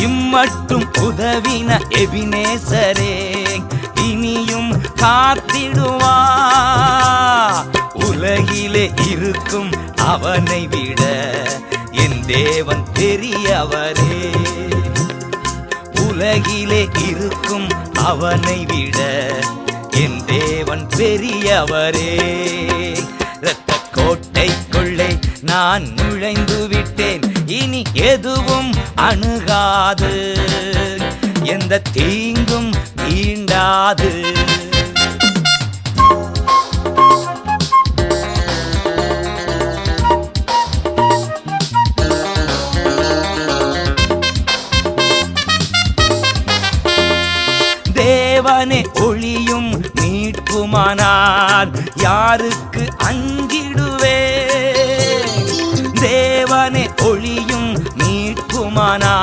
இம்மட்டும் உதவின எபினேசரே இனியும் காத்திடுவா. உலகிலே இருக்கும் அவனை விட என் தேவன் பெரியவரே. உலகிலே இருக்கும் அவனை விட என் தேவன் பெரியவரே. இரத்த கோட்டைக்குள்ளே நான் நுழைந்து விட்டேன், இனி எதுவும் அணுகாது, எந்த தீங்கும் தீண்டாது. தேவனே ஒளியும் மீட்புமானார் யாருக்கு அஞ்சிடுவே. தேவனே ஒளியும் மீட்புமானார்